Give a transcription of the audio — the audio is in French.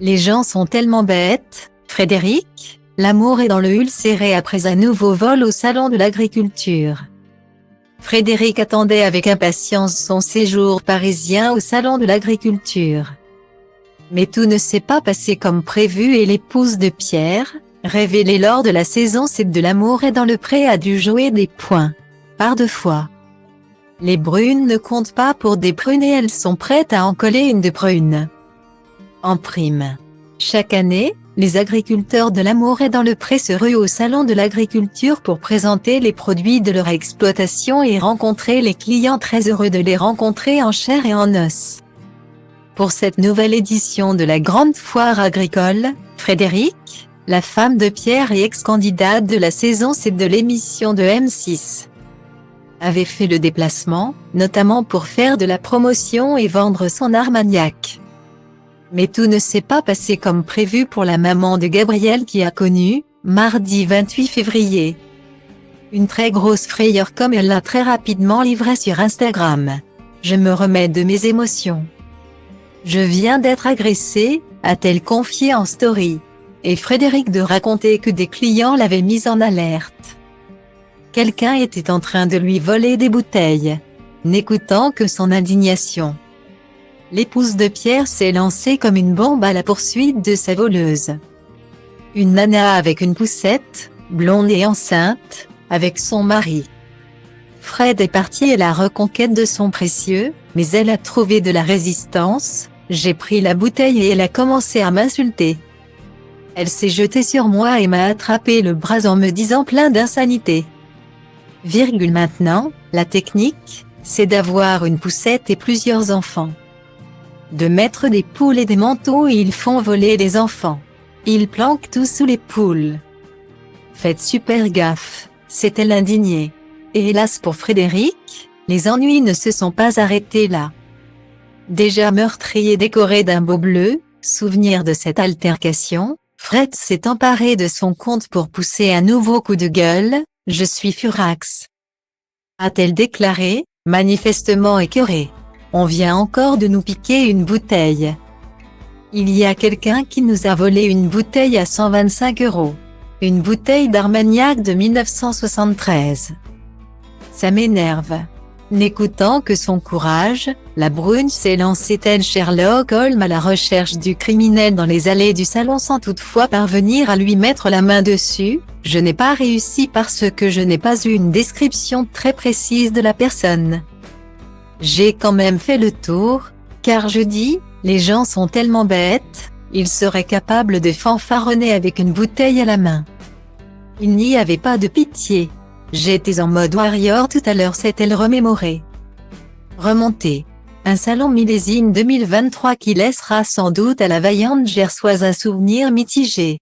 Les gens sont tellement bêtes, Frédéric, l'amour est dans le ulcéré après un nouveau vol au salon de l'agriculture. Frédéric attendait avec impatience son séjour parisien au salon de l'agriculture. Mais tout ne s'est pas passé comme prévu et l'épouse de Pierre, révélée lors de la saison 7 de L'amour est dans le pré a dû jouer des points. Par deux fois. Les brunes ne comptent pas pour des prunes et elles sont prêtes à en coller une de prune. En prime. Chaque année, les agriculteurs de L'amour est dans le pré se ruent au salon de l'agriculture pour présenter les produits de leur exploitation et rencontrer les clients très heureux de les rencontrer en chair et en os. Pour cette nouvelle édition de la grande foire agricole, Frédéric, la femme de Pierre et ex-candidate de la saison 7 de l'émission de M6, avait fait le déplacement, notamment pour faire de la promotion et vendre son Armagnac. Mais tout ne s'est pas passé comme prévu pour la maman de Gabriel qui a connu, mardi 28 février, une très grosse frayeur comme elle l'a très rapidement livré sur Instagram. Je me remets de mes émotions. Je viens d'être agressée, a-t-elle confié en story. Et Frédéric de raconter que des clients l'avaient mise en alerte. Quelqu'un était en train de lui voler des bouteilles. N'écoutant que son indignation. L'épouse de Pierre s'est lancée comme une bombe à la poursuite de sa voleuse. Une nana avec une poussette, blonde et enceinte, avec son mari. Fred est parti à la reconquête de son précieux, mais elle a trouvé de la résistance. J'ai pris la bouteille et elle a commencé à m'insulter. Elle s'est jetée sur moi et m'a attrapé le bras en me disant plein d'insanité. Maintenant, la technique, c'est d'avoir une poussette et plusieurs enfants. De mettre des poules et des manteaux et ils font voler les enfants. Ils planquent tout sous les poules. Faites super gaffe, s'est-elle indignée. Et hélas pour Frédéric, les ennuis ne se sont pas arrêtés là. Déjà meurtri et décoré d'un beau bleu, souvenir de cette altercation, Fred s'est emparé de son compte pour pousser un nouveau coup de gueule. Je suis furax. A-t-elle déclaré, manifestement écœurée. On vient encore de nous piquer une bouteille. Il y a quelqu'un qui nous a volé une bouteille à 125 €. Une bouteille d'Armagnac de 1973. Ça m'énerve. N'écoutant que son courage, la brune s'est lancée tel Sherlock Holmes à la recherche du criminel dans les allées du salon sans toutefois parvenir à lui mettre la main dessus. Je n'ai pas réussi parce que je n'ai pas eu une description très précise de la personne. J'ai quand même fait le tour, car je dis, les gens sont tellement bêtes, ils seraient capables de fanfaronner avec une bouteille à la main. Il n'y avait pas de pitié. J'étais en mode warrior tout à l'heure, s'est-elle remémorée. Remontée. Un salon millésime 2023 qui laissera sans doute à la vaillante Gersoise un souvenir mitigé.